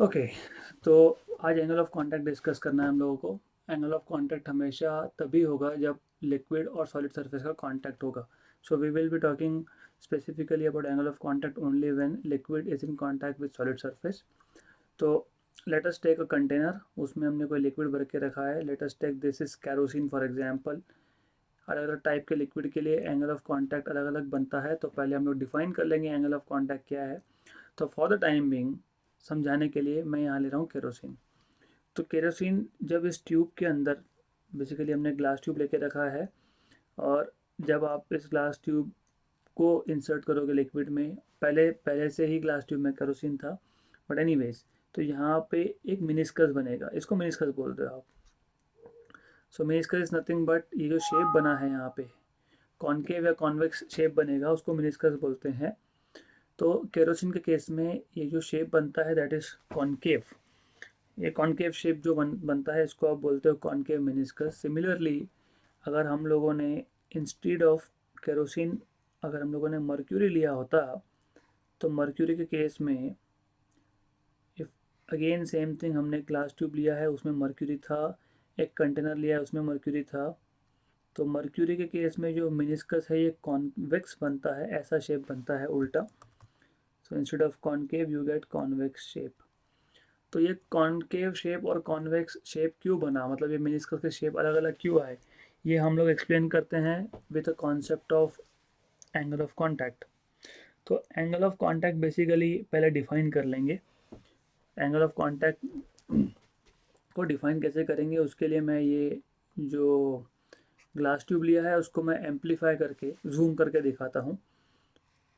Okay. तो आज angle of contact discuss करना है हम लोगों को। एंगल ऑफ कांटेक्ट हमेशा तभी होगा जब लिक्विड और सॉलिड सरफेस का कांटेक्ट होगा। So we will be talking specifically about angle of contact only when liquid is in contact with solid surface. तो let us take a container, उसमें हमने कोई लिक्विड भर के रखा है। Let us take this is kerosene for example. अलग अलग टाइप के लिक्विड के लिए एंगल ऑफ कांटेक्ट अलग अलग बनता है, तो पहले हम लोग डिफाइन कर लेंगे एंगल ऑफ कांटेक्ट क्या है। तो फॉर द टाइम बिंग समझाने के लिए मैं यहाँ ले रहा हूँ केरोसिन। तो केरोसिन जब इस ट्यूब के अंदर, बेसिकली हमने ग्लास ट्यूब लेके रखा है, और जब आप इस ग्लास ट्यूब को इंसर्ट करोगे लिक्विड में, पहले पहले से ही ग्लास ट्यूब में केरोसिन था, बट एनीवेज, तो यहाँ पे एक मिनिस्कस बनेगा, इसको मिनिस्कस बोलते हो आप। सो मिनिस्कस इज नथिंग बट ये जो शेप बना है यहाँ पे, कॉनकेव या कॉन्वेक्स शेप बनेगा, उसको मिनिस्कस बोलते हैं। तो केरोसिन के केस में ये जो शेप बनता है दैट इज कॉनकेव। ये कॉनकेव शेप जो बनता है इसको आप बोलते हो कॉनकेव मेनिस्कस। सिमिलरली, अगर हम लोगों ने इंस्टीड ऑफ केरोसिन, अगर हम लोगों ने मर्क्यूरी लिया होता, तो मर्क्यूरी के केस में इफ अगेन सेम थिंग, हमने ग्लास ट्यूब लिया है उसमें मर्क्यूरी था, एक कंटेनर लिया है उसमें मर्क्यूरी था, तो मर्क्यूरी के केस में जो मिनिस्कस है ये कॉन्वेक्स बनता है, ऐसा शेप बनता है उल्टा। So instead of concave you get convex shape. तो ये कॉनकेव शेप और कॉन्वेक्स शेप क्यों बना, मतलब ये मेनिस्कस के शेप अलग अलग क्यों आए, ये हम लोग एक्सप्लेन करते हैं with a concept of angle of contact. तो एंगल ऑफ कांटेक्ट बेसिकली पहले डिफाइन कर लेंगे। एंगल ऑफ कांटेक्ट को डिफाइन कैसे करेंगे, उसके लिए मैं ये जो ग्लास ट्यूब लिया है उसको मैं एम्पलीफाई करके जूम करके दिखाता हूँ।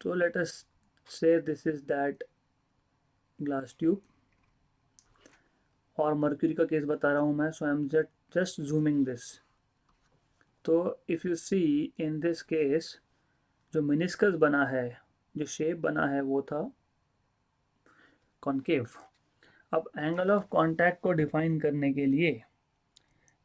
तो let us say this is that glass tube, और मर्क्यूरी का केस बता रहा हूँ मैं, so I am just zooming this. तो if you see in this case, जो मिनिस्कस बना है, जो शेप बना है वो था कॉनकेव। अब एंगल ऑफ कांटेक्ट को डिफाइन करने के लिए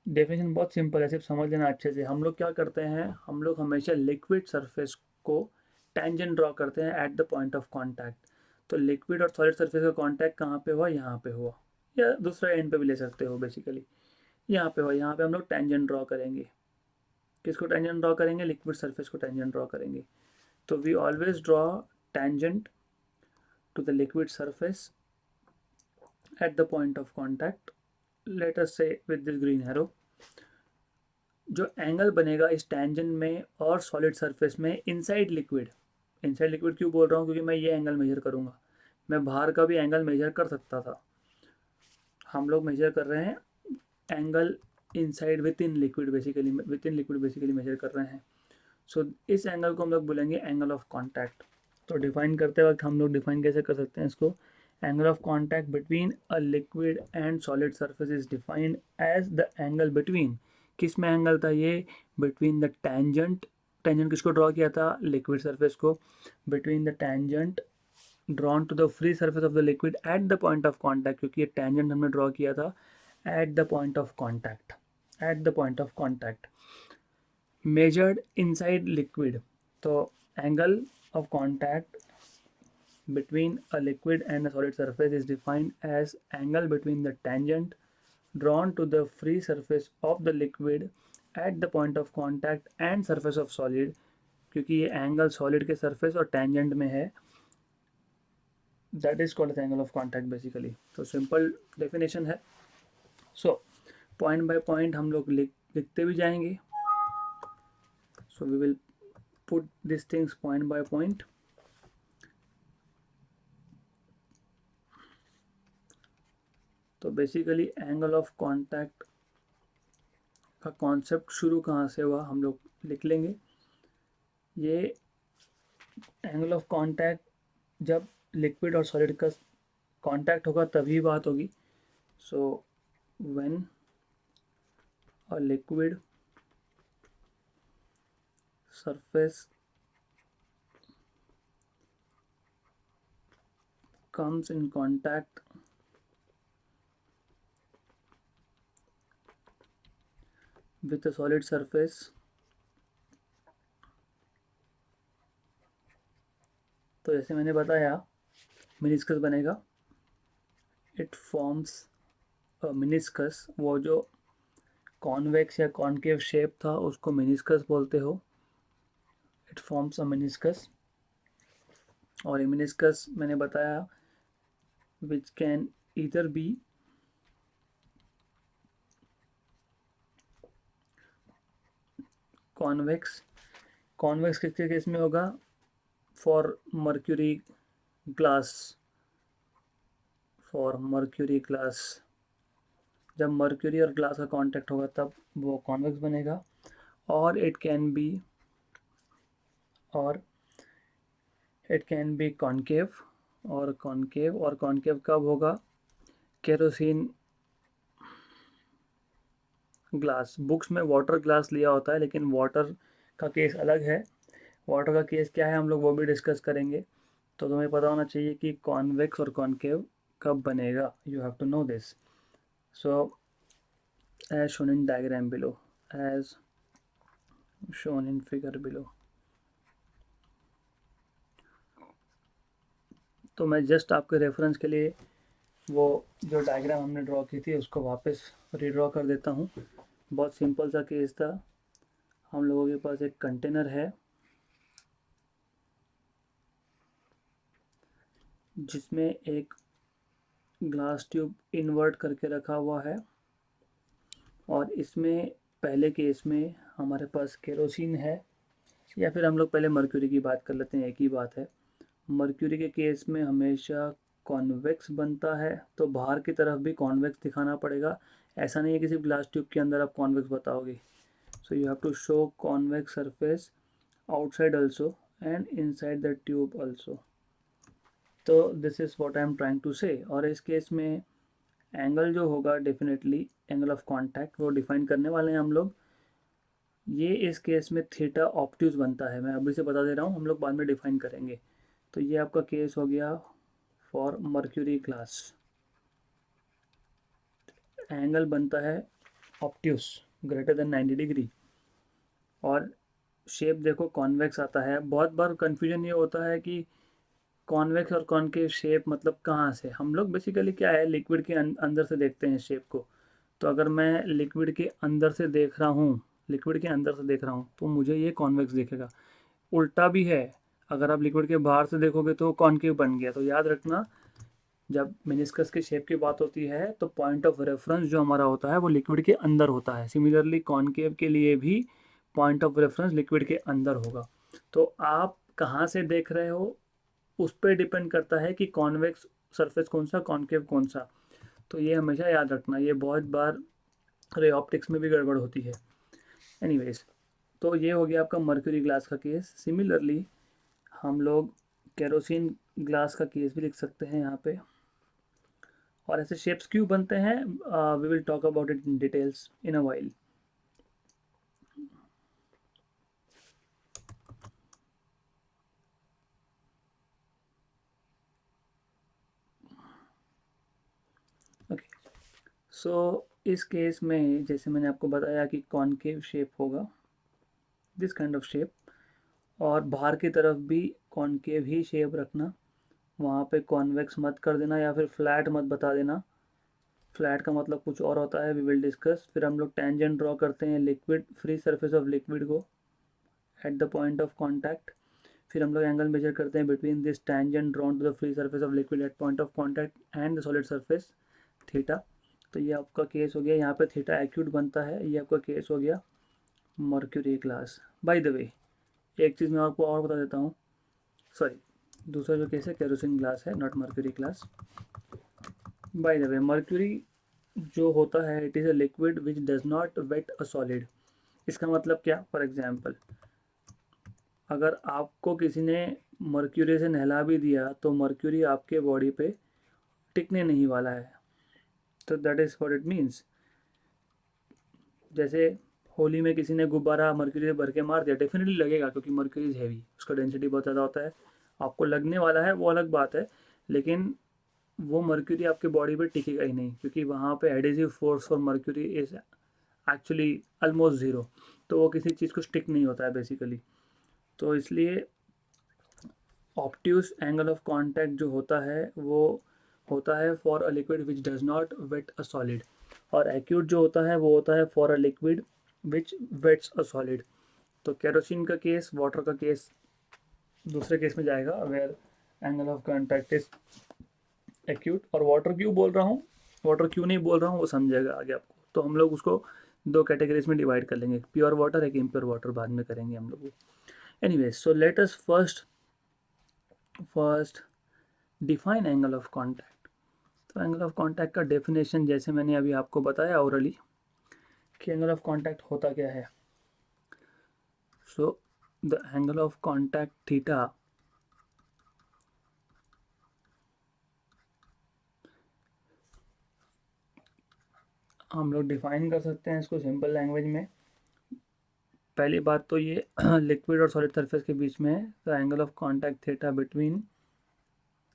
डेफिनेशन बहुत सिंपल है, सिर्फ समझ लेना अच्छे से। हम लोग क्या करते हैं, हम लोग हमेशा लिक्विड सरफेस को टेंजेंट ड्रॉ करते हैं eight the point of contact. तो लिक्विड और सॉलिड सरफेस का कांटेक्ट कहाँ पे हुआ, यहाँ पे हुआ, या दूसरा एंड पे भी ले सकते हो बेसिकली। यहाँ पे हुआ, यहाँ पे हम लोग टेंजेंट ड्रॉ करेंगे। किसको टेंजेंट ड्रॉ करेंगे, लिक्विड सरफेस को टेंजेंट ड्रॉ करेंगे। तो we always draw tangent to the liquid surface at the point of contact, let us say with this green arrow। जो एंगल बनेगा इस टेंजेंट में और सॉलिड सरफेस में इनसाइड लिक्विड, इनसाइड लिक्विड क्यों बोल रहा हूँ, क्योंकि मैं ये एंगल मेजर करूँगा, मैं बाहर का भी एंगल मेजर कर सकता था। हम लोग मेजर कर रहे हैं angle inside within liquid, basically within liquid basically measure कर रहे हैं। सो इस एंगल को हम लोग बोलेंगे एंगल ऑफ कांटेक्ट। तो डिफाइन करते वक्त हम लोग डिफाइन कैसे कर सकते हैं इसको, angle of contact between a liquid and solid surface is defined as the angle between, किस में एंगल था ये, बिटवीन द टेंजेंट, टेंजेंट किसको ड्रॉ किया था, लिक्विड सरफेस को, between the tangent drawn to the free surface of the liquid at the point of contact, क्योंकि ये टेंजेंट हमने ड्रॉ किया था at the point of contact, at the point of contact measured inside liquid। तो angle of contact between a liquid and a solid surface is defined as angle between the tangent drawn to the free surface of the liquid at the point of contact and surface of solid। क्योंकि ये angle solid के surface और tangent में है, that is called angle of contact basically. तो simple definition है। So point by point हम लोग लिखते भी जाएंगे। So we will put these things point by point। तो बेसिकली एंगल ऑफ कांटेक्ट का कॉन्सेप्ट शुरू कहाँ से हुआ हम लोग लिख लेंगे। ये एंगल ऑफ कांटेक्ट जब लिक्विड और सॉलिड का कांटेक्ट होगा तभी बात होगी। So when a liquid surface comes in contact with a solid surface, तो जैसे मैंने बताया मिनिस्कस बनेगा, इट फॉर्म्स मिनिस्कस। वो जो कॉन्वेक्स या कॉनकेव शेप था उसको मिनिस्कस बोलते हो। It forms a meniscus. और ये मिनिस्कस मैंने बताया which can either be convex. Convex किसके केस में होगा? For mercury glass. For mercury glass, जब मर्क्यूरी और ग्लास का कांटेक्ट होगा तब वो कॉन्वेक्स बनेगा। और इट कैन बी कॉनकेव। और कॉनकेव कब होगा? Kerosene glass. बुक्स में वाटर ग्लास लिया होता है, लेकिन वाटर का केस अलग है। वाटर का केस क्या है हम लोग वो भी डिस्कस करेंगे। तो तुम्हें पता होना चाहिए कि कॉन्वेक्स और कॉनकेव कब बनेगा। You have to know this. So as shown in diagram below, as shown in figure below. तो मैं जस्ट आपके रेफरेंस के लिए वो जो डायग्राम हमने ड्रॉ की थी उसको वापस रीड्रॉ कर देता हूँ। बहुत सिंपल सा केस था। हम लोगों के पास एक कंटेनर है जिसमें एक ग्लास ट्यूब इन्वर्ट करके रखा हुआ है, और इसमें पहले केस में हमारे पास केरोसिन है, या फिर हम लोग पहले मर्क्यूरी की बात कर लेते हैं, एक ही बात है। मर्क्यूरी के केस में हमेशा कॉन्वेक्स बनता है, तो बाहर की तरफ भी कॉन्वेक्स दिखाना पड़ेगा। ऐसा नहीं है कि सिर्फ ग्लास ट्यूब के अंदर आप कॉन्वेक्स बताओगे। So you have to show convex surface outside also and inside the tube also. तो this is what I am trying to say। और इस केस में एंगल जो होगा डेफिनेटली एंगल ऑफ कांटेक्ट वो डिफाइन करने वाले हैं हम लोग। ये इस केस में थीटा ऑब्ट्यूज बनता है। मैं अभी से बता दे रहा हूँ, हम लोग बाद में डिफाइन करेंगे। तो ये आपका केस हो गया फॉर मर्क्यूरी ग्लास। एंगल बनता है ऑब्ट्यूज ग्रेटर देन 90 डिग्री। और शेप देखो कॉन्वेक्स आता है। बहुत बार कन्फ्यूजन ये होता है कि कॉन्वेक्स और कॉनकेव शेप मतलब कहाँ से। हम लोग बेसिकली क्या है, लिक्विड के अंदर से देखते हैं शेप को। तो अगर मैं लिक्विड के अंदर से देख रहा हूँ, तो मुझे ये कॉन्वेक्स दिखेगा। उल्टा भी है, अगर आप लिक्विड के बाहर से देखोगे तो कॉनकेव बन गया। तो याद रखना, जब मेनिस्कस के शेप की बात होती है तो पॉइंट ऑफ रेफरेंस जो हमारा होता है वो लिक्विड के अंदर होता है। सिमिलरली कॉनकेव के लिए भी पॉइंट ऑफ रेफरेंस लिक्विड के अंदर होगा। तो आप कहाँ से देख रहे हो उस पर डिपेंड करता है कि कॉन्वेक्स सरफेस कौन सा, कॉनकेव कौन सा। तो ये हमेशा याद रखना, ये बहुत बार रे ऑप्टिक्स में भी गड़बड़ होती है। एनीवेज, तो ये हो गया आपका मर्क्यूरी ग्लास का केस। सिमिलरली हम लोग केरोसिन ग्लास का केस भी लिख सकते हैं यहाँ पे। और ऐसे शेप्स क्यों बनते हैं, we will talk about it in details in a while. Okay, so इस केस में जैसे मैंने आपको बताया कि कॉनकेव शेप होगा, दिस काइंड ऑफ शेप। और बाहर की तरफ भी कॉनकेव ही शेप रखना, वहाँ पे कॉन्वेक्स मत कर देना या फिर फ्लैट मत बता देना। फ्लैट का मतलब कुछ और होता है, वी विल डिस्कस। फिर हम लोग टेंजेंट ड्रॉ करते हैं liquid, free surface of liquid को at the point of contact. फिर हम लोग एंगल मेजर करते हैं between this tangent drawn to the free surface of liquid at point of contact and the solid surface, theta. तो ये आपका case हो गया, यहाँ पे थीटा एक्यूट बनता है। ये आपका केस हो गया मर्क्यूरी ग्लास। बाय द वे, एक चीज़ मैं आपको और बता देता हूँ, सॉरी, दूसरा जो केस है केरोसिन ग्लास है, not mercury glass. By the way, mercury जो होता है it is a liquid which does not wet a solid. इसका मतलब क्या? फॉर एग्जाम्पल, अगर आपको किसी ने मर्क्यूरी से नहला भी दिया तो मर्क्यूरी आपके बॉडी पे टिकने नहीं वाला है। तो that is what it means. जैसे होली में किसी ने गुब्बारा मर्क्यूरी से भर के मार दिया, डेफिनेटली लगेगा क्योंकि मर्क्यूरी इज़ हैवी, उसका डेंसिटी बहुत ज़्यादा होता है। आपको लगने वाला है वो अलग बात है, लेकिन वो मर्क्यूरी आपके बॉडी पे टिकेगा ही नहीं, क्योंकि वहाँ पे adhesive force for mercury is actually almost zero. तो वो किसी चीज़ को स्टिक नहीं होता है बेसिकली। तो इसलिए ऑब्ट्यूस एंगल ऑफ कांटेक्ट जो होता है वो होता है for a liquid which does not wet a solid, और एक्यूट जो होता है वो होता है for a liquid which wets a solid. तो केरोसिन का केस, वाटर का केस दूसरे केस में जाएगा where angle of contact is acute. और वाटर क्यों बोल रहा हूँ, वाटर क्यों नहीं बोल रहा हूँ वो समझेगा आगे आपको। तो हम लोग उसको दो कैटेगरीज में डिवाइड कर लेंगे, प्योर वाटर, एक इम्प्योर वाटर बाद में करेंगे हम लोग। Anyways, so let us first define angle of contact. तो एंगल ऑफ कॉन्टैक्ट का डेफिनेशन जैसे मैंने अभी आपको बताया ओरली कि एंगल ऑफ कॉन्टैक्ट होता क्या है। So the angle of contact theta हम लोग डिफाइन कर सकते हैं इसको सिंपल लैंग्वेज में। पहली बात तो ये लिक्विड और सॉलिड सरफेस के बीच में है, the angle of contact theta between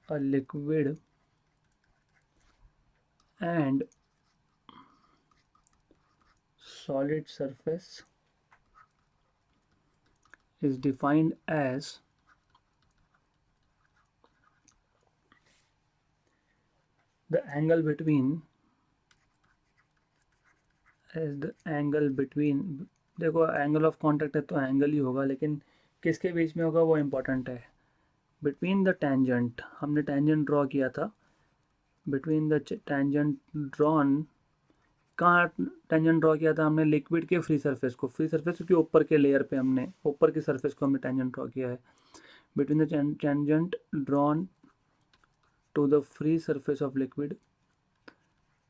a liquid and solid surface is defined as the angle between देखो एंगल ऑफ कांटेक्ट है तो एंगल ही होगा, लेकिन किसके बीच में होगा वो इम्पोर्टेंट है। बिटवीन द टेंजेंट, हमने टेंजेंट ड्रॉ किया था, बिटवीन द टेंजेंट ड्रॉन, कहाँ टेंजेंट ड्रॉ किया था हमने, लिक्विड के फ्री सरफेस को, फ्री सरफेस के ऊपर के लेयर पे हमने, ऊपर की सरफेस को हमने टेंजेंट ड्रॉ किया है। Between the tangent drawn to the free surface of liquid,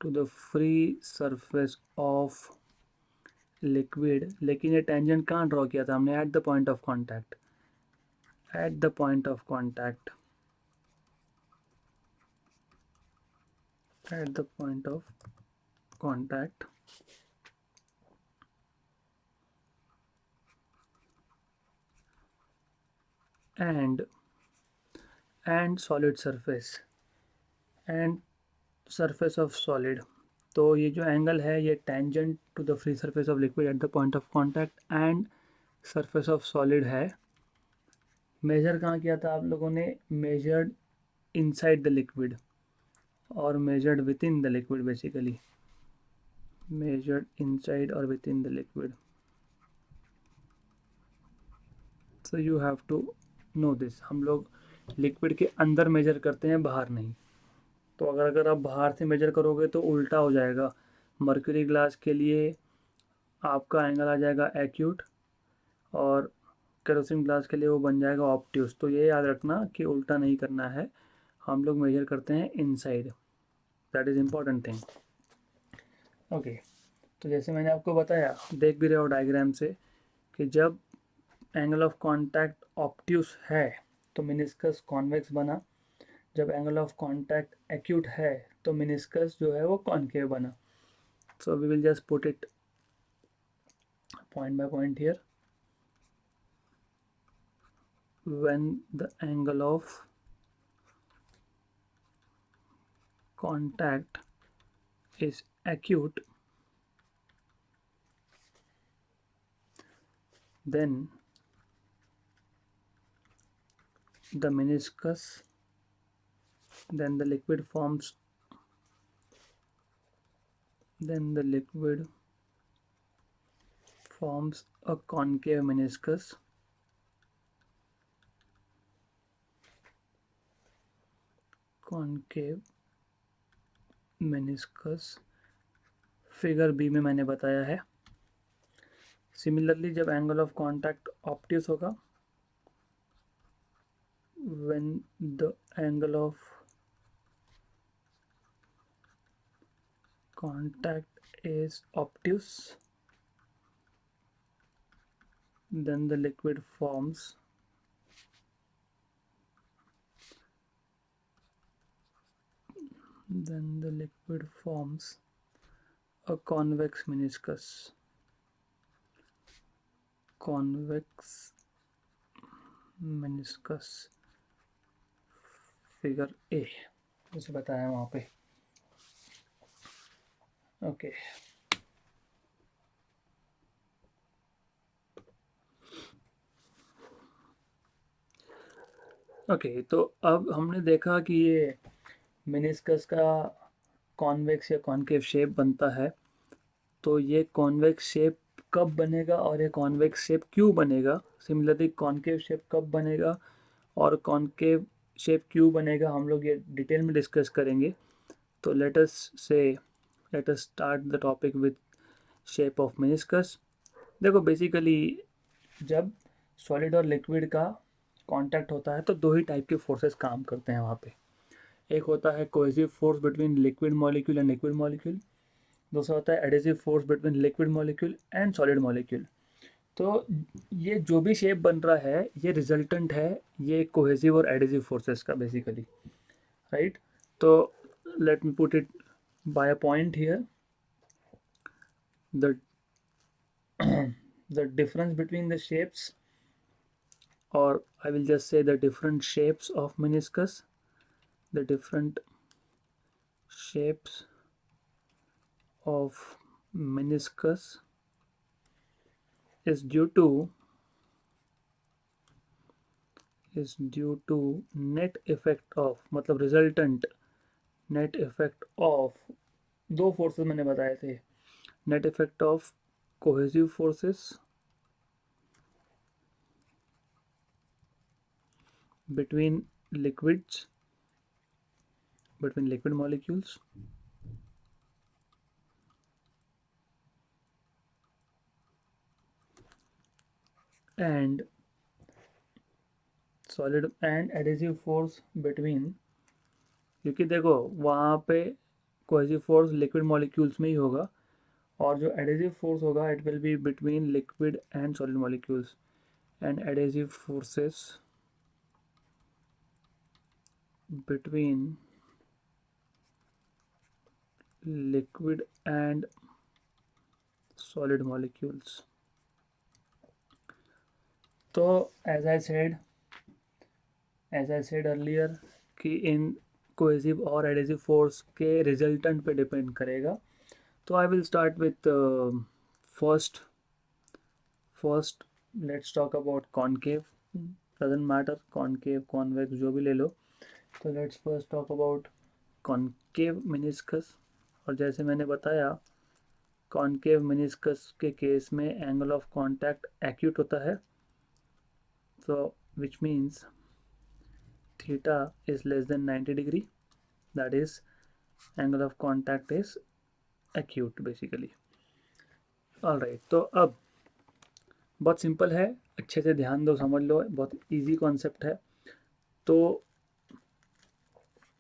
to the free surface of liquid, लेकिन ये टेंजेंट कहाँ ड्रॉ किया था हमने, at the point of contact, at the point of contact, at the point of contact and solid surface, and surface of solid. तो ये जो angle है ये tangent to the free surface of liquid at the point of contact and surface of solid है। Major कहाँ किया था आप लोगों ने, मेजर्ड इनसाइड द लिक्विड और measured with in the liquid, basically measured inside or within the liquid. So you have to know this। हम लोग लिक्विड के अंदर मेजर करते हैं, बाहर नहीं। तो अगर आप बाहर से मेजर करोगे तो उल्टा हो जाएगा। मर्क्यूरी ग्लास के लिए आपका एंगल आ जाएगा एक्यूट, और केरोसिन ग्लास के लिए वो बन जाएगा ऑब्ट्यूस। तो ये याद रखना कि उल्टा नहीं करना है, हम लोग मेजर करते हैं inside, that is important thing. Okay, तो जैसे मैंने आपको बताया, देख भी रहे हो डायग्राम से, कि जब एंगल ऑफ कांटेक्ट ऑब्ट्यूस है तो मेनिस्कस कॉन्वेक्स बना, जब एंगल ऑफ कांटेक्ट एक्यूट है तो मेनिस्कस जो है वो कॉनकेव बना। So we will just put it point by point here. When the angle of contact is acute, then the meniscus, then the liquid forms, then the liquid forms a concave meniscus, concave meniscus figure B में मैंने बताया है। Similarly जब angle of contact obtuse होगा, when the angle of contact is obtuse, then the liquid forms a convex meniscus, convex meniscus figure A जैसे बताया वहाँ पे। ओके, ओके, तो अब हमने देखा कि ये मेनिस्कस का कॉन्वेक्स या कॉनकेव शेप बनता है, तो ये कॉन्वेक्स शेप कब बनेगा और ये कॉन्वेक्स शेप क्यों बनेगा, सिमिलरली कॉनकेव शेप कब बनेगा और कॉनकेव शेप क्यों बनेगा, हम लोग ये डिटेल में डिस्कस करेंगे। तो let us start the topic with shape of meniscus. देखो बेसिकली जब सॉलिड और लिक्विड का कांटेक्ट होता है तो दो ही टाइप के फोर्सेस काम करते हैं वहाँ पे। एक होता है cohesive force between liquid molecule and liquid molecule, दूसरा होता है adhesive force between liquid molecule and solid molecule. तो ये जो भी शेप बन रहा है ये रिजल्टेंट है ये कोहेसिव और एडेसिव फोर्सेस का बेसिकली, राइट। तो let me put it by a point here, the the difference between the shapes, or I will just say the different shapes of meniscus, the different shapes of meniscus is due to net effect of, मतलब resultant net effect of दो forces मैंने बताए थे, net effect of cohesive forces between liquids, between liquid molecules, and solid and adhesive force between, क्योंकि देखो वहाँ पे cohesive force liquid molecules में ही होगा और जो एडेसिव फोर्स होगा it will be between liquid and solid molecules, and adhesive forces between liquid and solid molecules. तो एज आई सेड अर्लियर कि इन कोहेसिव और एडेसिव फोर्स के रिजल्टेंट पे डिपेंड करेगा। तो I will start with first let's talk about concave, doesn't matter concave convex जो भी ले लो। तो let's first talk about concave meniscus. और जैसे मैंने बताया कॉनकेव मेनिस्कस के केस में एंगल ऑफ कांटेक्ट एक्यूट होता है, so which means theta is less than 90 degree, that is angle of contact is acute basically। alright, तो अब बहुत सिंपल है, अच्छे से ध्यान दो, समझ लो, बहुत इजी कॉन्सेप्ट है। तो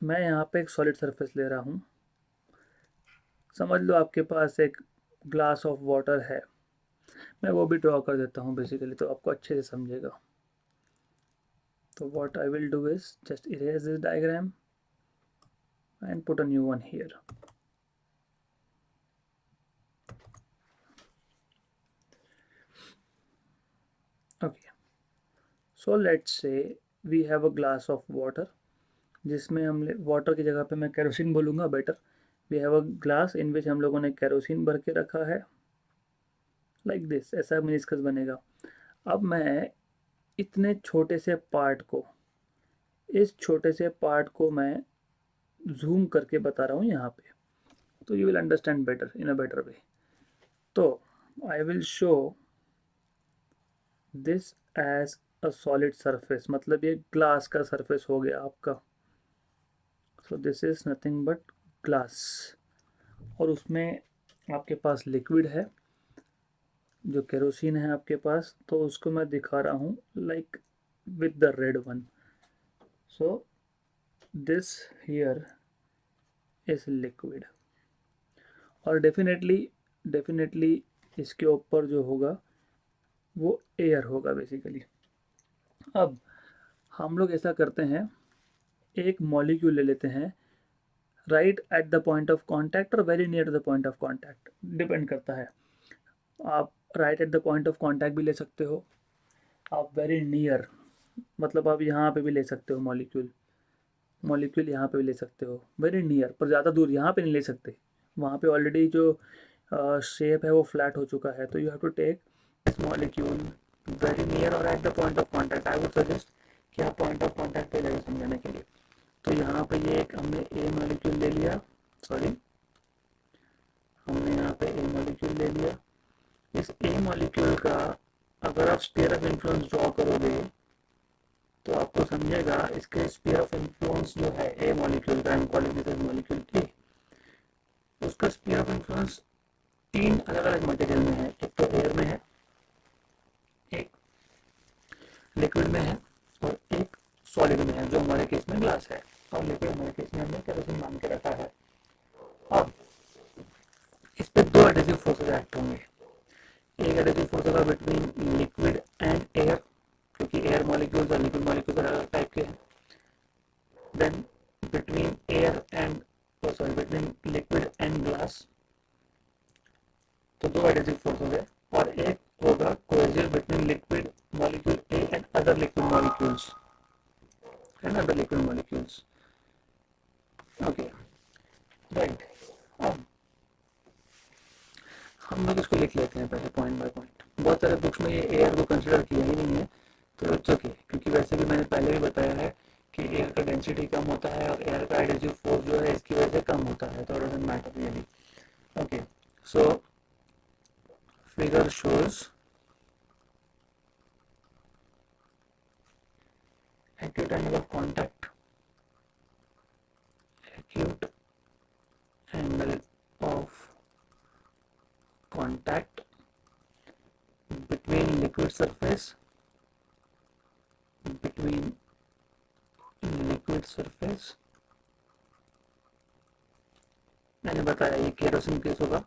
मैं यहाँ पे एक सॉलिड सरफेस ले रहा हूँ, समझ लो आपके पास एक ग्लास ऑफ वाटर है, मैं वो भी ड्रॉ कर देता हूँ बेसिकली तो आपको अच्छे से समझेगा। तो what I will do is just erase this diagram and put a new one here। okay, so let's say we have a glass of water, जिसमें हम वाटर की जगह पे मैं केरोसिन बोलूँगा better. We have a glass in which हम लोगों ने केरोसिन भर के रखा है, लाइक दिस, ऐसा मेनिस्कस बनेगा। अब मैं इतने छोटे से पार्ट को, इस छोटे से पार्ट को मैं जूम करके बता रहा हूँ यहाँ पे, तो you will understand better in a better way. तो I will show this as a solid surface, मतलब ये ग्लास का सरफेस हो गया आपका। So this is nothing but glass, और उसमें आपके पास लिक्विड है जो केरोसिन है आपके पास, तो उसको मैं दिखा रहा हूँ like with the red one. So this here is liquid, और डेफिनेटली इसके ऊपर जो होगा वो एयर होगा बेसिकली। अब हम लोग ऐसा करते हैं, एक मॉलिक्यूल ले लेते हैं right at the point of contact और very near the point of contact, depend करता है। आप right at the point of contact भी ले सकते हो, आप वेरी नियर मतलब आप यहाँ पे भी ले सकते हो, मॉलिक्यूल यहाँ पे भी ले सकते हो, वेरी नियर, पर ज़्यादा दूर यहाँ पे नहीं ले सकते, वहाँ पे ऑलरेडी जो शेप है वो फ्लैट हो चुका है। तो you have to take this molecule very near और at the point of contact. I would suggest कि आप पॉइंट ऑफ कांटेक्ट पे जाइए समझाने के लिए। तो यहाँ पे ये एक हमने ए मॉलिक्यूल ले लिया, सॉरी हमने यहाँ पे ए मॉलिक्यूल ले लिया। इस ए मॉलिक्यूल का अगर आप स्फीयर ऑफ इन्फ्लुएंस ड्रॉ करोगे तो आपको समझेगा इसके स्फीयर ऑफ इन्फ्लुएंस जो है ए मॉलिक्यूल का, मॉलिक्यूल ए, उसका स्फीयर ऑफ इन्फ्लुएंस 3 अलग अलग मटेरियल में है। एक तो एयर में है, एक लिक्विड में है और एक सॉलिड में है, जो हमारे केस में ग्लास है, और लिक्विड हमारे केस में हमने केरोसिन मान के रखा है। अब इस पे 2 एडेसिव फोर्सेस एक्ट होंगे। एक एडेसिव फोर्स होगा बिटवीन लिक्विड एंड एयर, क्योंकि एयर मॉलिक्यूल्स और लिक्विड मॉलिक्यूल्स अलग टाइप के हैं। Then between air and between liquid and glass, तो 2 एडेसिव फोर्स हो गए। और एक होगा cohesive between liquid molecule A and other liquid molecules okay, right. अब हम लोग इसको लिख लेते हैं पहले पॉइंट बाय पॉइंट। बहुत सारे बुक्स में ये एयर को कंसिडर किया ही नहीं है, तो इट्स ओके, क्योंकि वैसे भी मैंने पहले भी बताया है कि एयर का डेंसिटी कम होता है और एयर का एडेसिव फोर्स जो है इसकी वजह से कम होता है, तो it doesn't matter really. Okay, so figure shows acute angle of contact between liquid surface मैंने बताया ये केरोसिन केस होगा,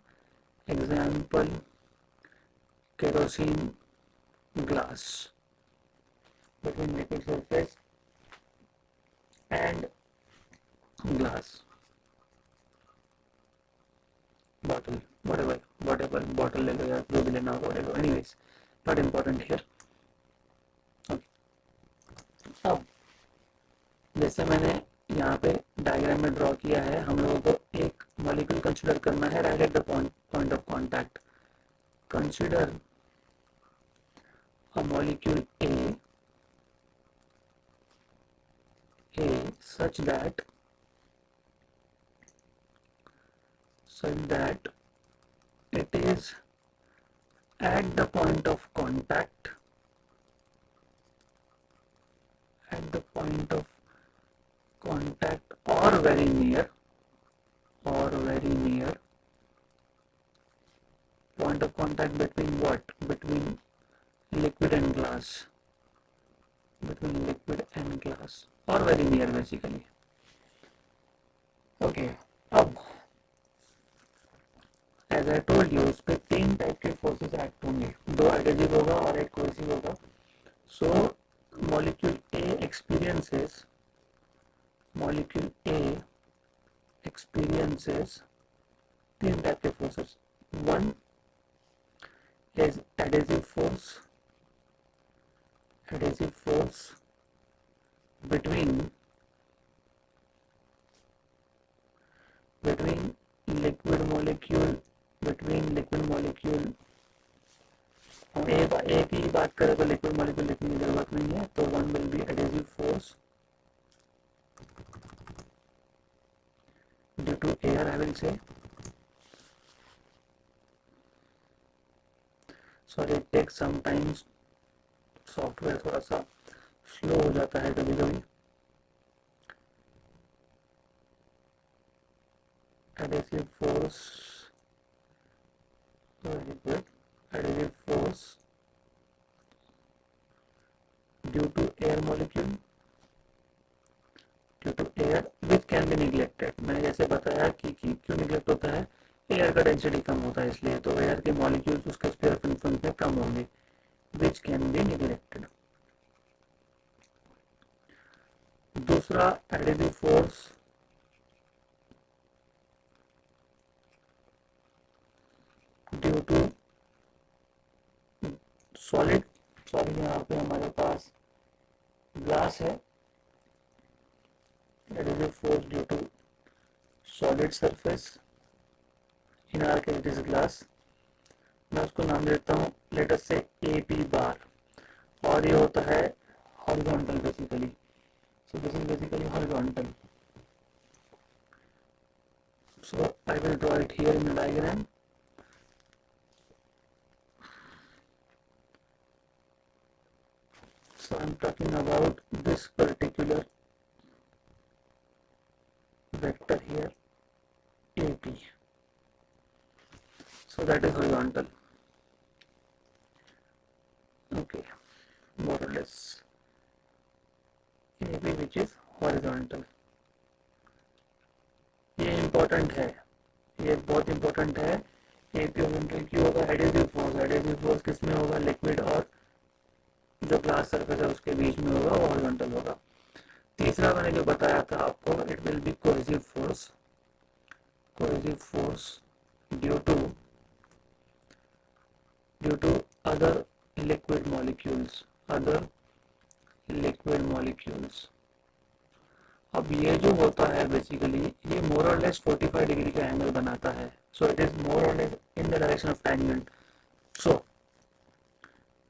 example kerosene glass, between liquid surface and glass bottle, whatever bottle ले लो या जो भी लेना हो ले लो, anyways not important here. okay. अब जैसे मैंने यहाँ पे डायग्राम में ड्रॉ किया है, हम लोगों को एक मॉलिक्यूल कंसिडर करना है right at the point of contact. Consider a molecule A such that it is at the point of contact or very near point of contact between what? Between liquid and glass, or very near basically. Okay, अब as I told you उस पर 3 type के forces act होंगे, 2 adhesive होगा और एक cohesive होगा। सो molecule ए experiences 3 type के forces. 1 is adhesive force between liquid molecule हम एक ही बात करें तो लिक्विड मॉलिक्यूल लिखने की जरूरत नहीं है, तो 1 will be adhesive force due to air, I will say. Sorry, it takes some time, software थोड़ा सा स्लो हो जाता है कभी कभी। adhesive force due to air which can be neglected। मैंने जैसे बताया कि क्यों निगलेक्ट होता है, एयर का डेंसिटी कम होता है इसलिए, तो एयर के मॉलिक्यूल्स उसके स्फीयर ऑफ इन्फ्लुएंस में कम होंगे, which can be neglected। दूसरा adhesive force due to solid यहाँ पे हमारे पास ग्लास है, adhesive force due to solid surface, in our case it is glass. मैं उसको नाम देता हूँ लेट अस से AP बार, और ये होता है horizontal basically. So this is basically horizontal. So I will draw it here in the diagram. So I'm talking about this particular vector here, AP. So that is horizontal. Okay, more or less. AP which is horizontal. ये important है, ये बहुत important है। AP horizontal क्यों होगा? Adhesive force, adhesive force किस में होगा? लिक्विड और जो ग्लास सरफेस है उसके बीच में होगा, वो हॉरिजॉन्टल होगा। तीसरा मैंने जो बताया था आपको, it will be cohesive force, cohesive force due to other liquid molecules, other liquid molecules. अब ये जो होता है बेसिकली, ये मोर और लेस 45 डिग्री का एंगल बनाता है। सो इट इज मोर और less in the direction of tangent, so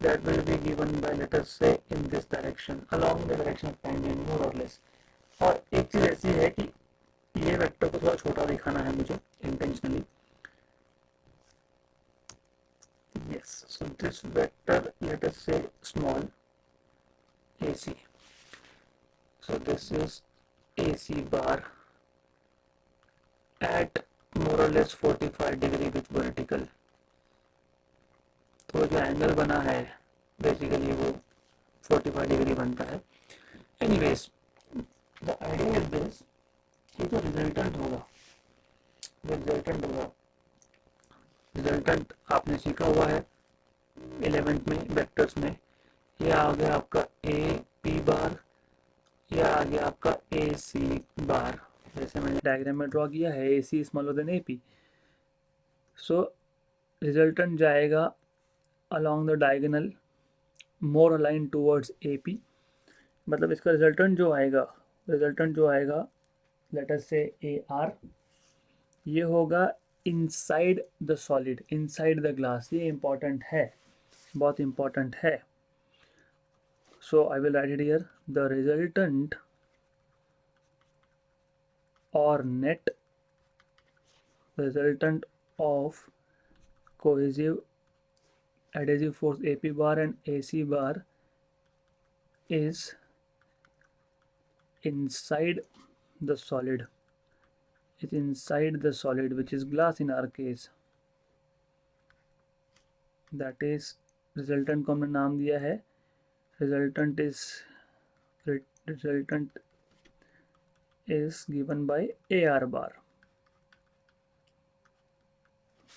that will be given by, let us say, in this direction, along the direction of tangent, more or less। और एक चीज ऐसी है कि ये वेक्टर को थोड़ा छोटा दिखाना है मुझे intentionally. yes, so this vector, let us say small AC, so this is AC bar at more or less 45 degree with vertical। तो जो एंगल बना है बेसिकली वो 45 डिग्री बनता है। Anyways, the idea is this कि जो रिजल्टेंट होगा, रिजल्टेंट आपने सीखा हुआ है 11th में वेक्टर्स में। ये आ गया आपका ए पी बार, या आ गया आपका ए सी बार, जैसे मैंने डायग्राम में ड्रॉ किया है, A C smaller than A P. So resultant जाएगा along the diagonal more aligned towards AP। मतलब इसका रिजल्टेंट जो आएगा लेट अस से AR, ये होगा inside the solid, inside the glass. ये इंपॉर्टेंट है, बहुत इंपॉर्टेंट है। So I will write it here, the resultant और net resultant of cohesive adhesive force AP bar and AC bar is inside the solid, is inside the solid which is glass in our case। that is resultant को हमने नाम दिया है, resultant is given by AR bar।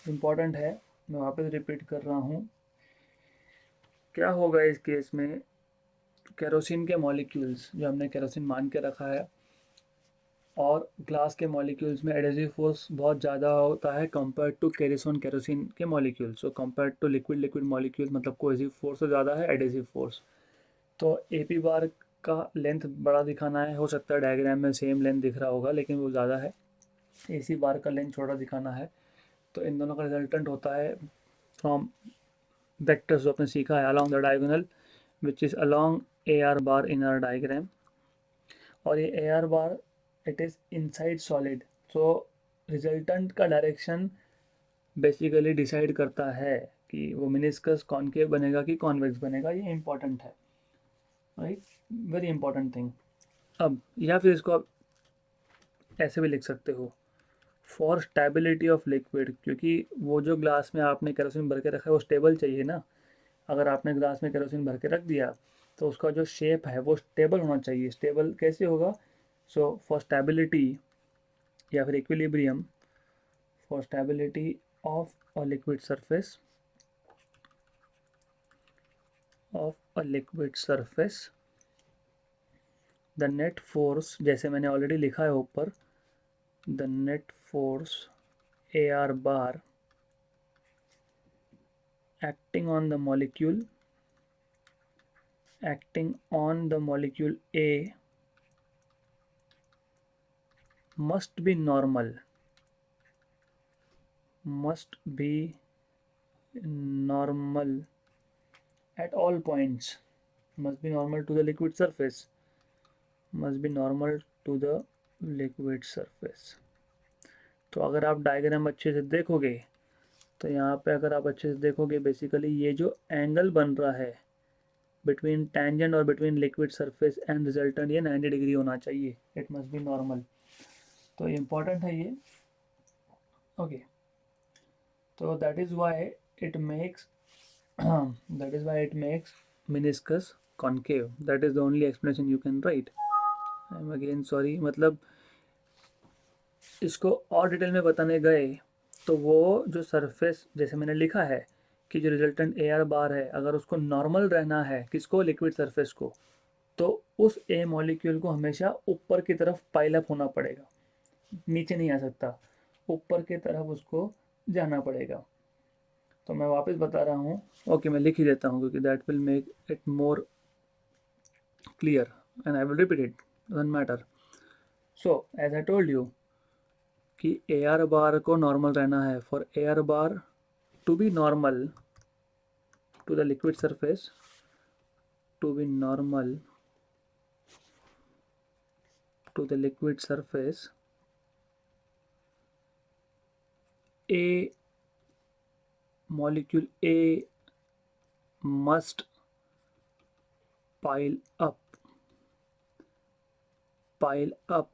Important है, मैं वापस repeat कर रहा हूँ। क्या होगा इस केस में, केरोसिन के मॉलिक्यूल्स जो हमने केरोसिन मान के रखा है, और ग्लास के मॉलिक्यूल्स में एडेसिव फोर्स बहुत ज़्यादा होता है कंपेयर टू केरोसिन के molecules. So compare to liquid molecules, मतलब कोहेसिव फोर्स तो ज़्यादा है एडेसिव फोर्स। तो एपी बार का लेंथ बड़ा दिखाना है, हो सकता है डायग्राम में सेम लेंथ दिख रहा होगा लेकिन वो ज़्यादा है। एसी बार का लेंथ छोटा दिखाना है। तो इन दोनों का रिजल्टेंट होता है फ्रॉम वेक्टर्स जो आपने सीखा है, along the diagonal which is along A R bar in are diagram. और ये ए R bar it is inside solid. So resultant का डायरेक्शन बेसिकली डिसाइड करता है कि वो मिनिस्कस कॉनकेव बनेगा कि कॉन्वेक्स बनेगा। ये इंपॉर्टेंट है, राइट, वेरी इंपॉर्टेंट थिंग। अब या फिर इसको आप ऐसे भी लिख सकते हो, फॉर स्टेबिलिटी ऑफ लिक्विड, क्योंकि वो जो ग्लास में आपने केरोसिन भर के रखा है वो स्टेबल चाहिए ना। अगर आपने ग्लास में केरोसिन भर के रख दिया तो उसका जो शेप है वो स्टेबल होना चाहिए। स्टेबल कैसे होगा? सो फॉर स्टेबिलिटी या फिर equilibrium, for stability of a liquid surface, the net force, जैसे मैंने ऑलरेडी लिखा है ऊपर, the net force A R bar acting on the molecule A must be normal at all points, must be normal to the liquid surface, तो अगर आप diagram अच्छे से देखोगे तो यहाँ पे अगर आप अच्छे से देखोगे बेसिकली ये जो एंगल बन रहा है बिटवीन टेंजेंट और between liquid surface and resultant ये 90 डिग्री होना चाहिए, इट मस्ट बी नॉर्मल। तो इम्पॉर्टेंट है ये। ओके, तो that is why it makes that is why it makes meniscus concave. That is the only explanation you can write. I'm again sorry, मतलब इसको और डिटेल में बताने गए तो वो जो सरफेस जैसे मैंने लिखा है कि जो रिजल्टेंट ए आर बार है अगर उसको नॉर्मल रहना है किसको, लिक्विड सरफेस को, तो उस ए मॉलिक्यूल को हमेशा ऊपर की तरफ पाइल अप होना पड़ेगा, नीचे नहीं आ सकता, ऊपर की तरफ उसको जाना पड़ेगा। तो मैं वापस बता रहा हूँ, ओके मैं लिख ही देता हूँ क्योंकि that will make it more clear and I will repeat it, doesn't matter. So as I told you कि ए आर बार को नॉर्मल रहना है, for A R bar to be normal to the liquid surface, to be normal to the liquid surface, a molecule A must pile up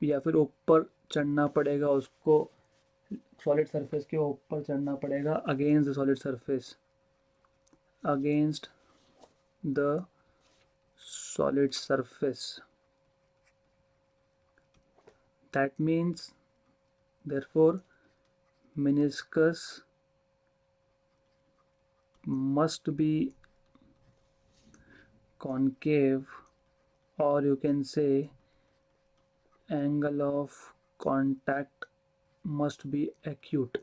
या फिर ऊपर चढ़ना पड़ेगा उसको, सॉलिड सरफेस के ऊपर चढ़ना पड़ेगा against the solid surface, against the solid surface. That means therefore meniscus must be concave, or you can say angle of contact must be acute,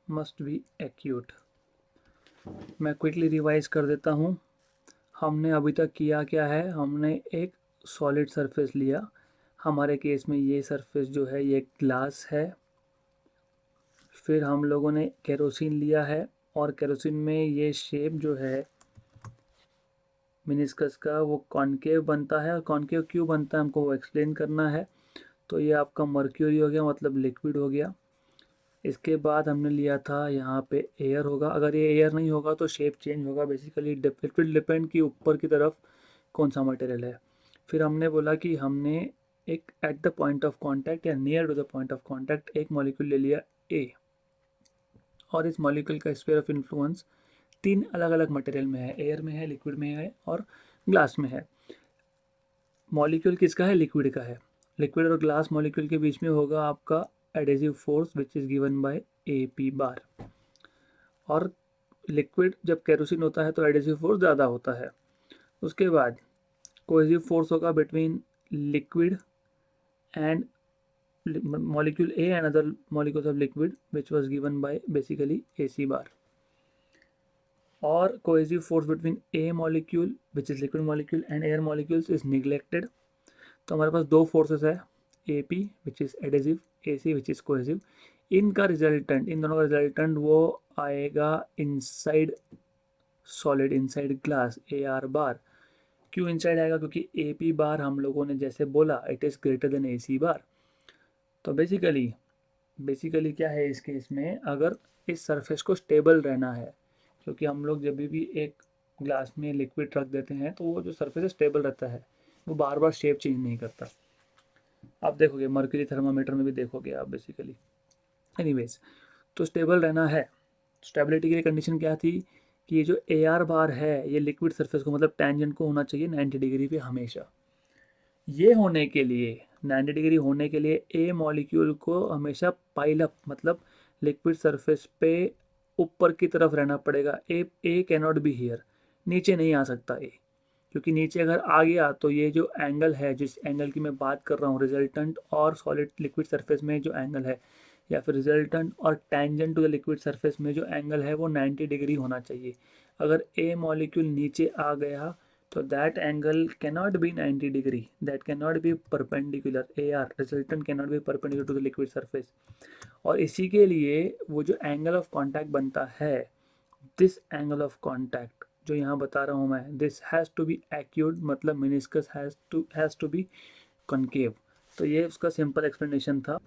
must be acute. मैं क्विकली रिवाइज कर देता हूँ। हमने अभी तक किया क्या है, हमने एक सॉलिड सरफेस लिया, हमारे केस में ये सरफेस जो है ये ग्लास है, फिर हम लोगों ने केरोसिन लिया है और केरोसिन में ये शेप जो है मिनिस्कस का वो कॉनकेव बनता है, और कॉनकेव क्यों बनता है हमको वो एक्सप्लेन करना है। तो ये आपका मर्क्यूरी हो गया, मतलब लिक्विड हो गया। इसके बाद हमने लिया था यहाँ पे एयर होगा, अगर ये एयर नहीं होगा तो शेप चेंज होगा, बेसिकली इट विल डिपेंड कि ऊपर की तरफ कौन सा मटेरियल है। फिर हमने बोला कि हमने एक at the point of contact या near to the point of contact एक मॉलिक्यूल ले लिया ए, और इस मॉलिक्यूल का स्फीयर ऑफ इन्फ्लुएंस तीन अलग अलग मटेरियल में है, एयर में है, लिक्विड में है और ग्लास में है। मॉलिक्यूल किसका है, लिक्विड का है। लिक्विड और ग्लास मॉलिक्यूल के बीच में होगा आपका adhesive force which is given by A P बार, और लिक्विड जब केरोसिन होता है तो एडेसिव फोर्स ज़्यादा होता है। उसके बाद कोहेसिव फोर्स होगा between liquid and molecule A and other molecules of liquid which was given by basically AC bar, or cohesive force between A molecule which is liquid molecule and air molecules is neglected। तो हमारे पास दो forces है, AP which is adhesive, AC which is cohesive। इनका resultant, इन दोनों का resultant वो आएगा inside solid, inside glass ए R बार। क्यों इनसाइड आएगा, क्योंकि ए पी बार हम लोगों ने जैसे बोला इट इज़ ग्रेटर देन ए सी बार। तो बेसिकली क्या है इस केस में, अगर इस सरफेस को स्टेबल रहना है, क्योंकि हम लोग जब भी एक ग्लास में लिक्विड रख देते हैं तो वो जो सरफेस है स्टेबल रहता है, वो बार बार शेप चेंज नहीं करता। आप देखोगे मर्क्यूरी थर्मामीटर में भी देखोगे आप बेसिकली। एनीवेज, तो स्टेबल रहना है। स्टेबिलिटी के लिए कंडीशन क्या थी कि ये जो ए आर बार है ये लिक्विड सरफेस को, मतलब टेंजेंट को होना चाहिए 90 डिग्री पे हमेशा। ये होने के लिए 90 डिग्री होने के लिए ए मॉलिक्यूल को हमेशा पाइल अप, मतलब लिक्विड सरफेस पे ऊपर की तरफ रहना पड़ेगा। ए कैन नॉट बी हियर, नीचे नहीं आ सकता ए, क्योंकि नीचे अगर आ गया तो ये जो एंगल है, जिस एंगल की मैं बात कर रहा हूँ, रिजल्टेंट और सॉलिड लिक्विड सरफेस में जो एंगल है, या फिर रिजल्टेंट और tangent to the liquid surface में जो एंगल है वो 90 डिग्री होना चाहिए। अगर ए मॉलिक्यूल नीचे आ गया तो that angle cannot be 90 degree, that cannot be perpendicular, AR resultant cannot be perpendicular to the liquid surface। और इसी के लिए वो जो एंगल ऑफ कांटेक्ट बनता है, दिस एंगल ऑफ कांटेक्ट जो यहाँ बता रहा हूँ मैं, this has to be acute, मतलब meniscus has to be concave. तो ये उसका सिंपल एक्सप्लेनेशन था।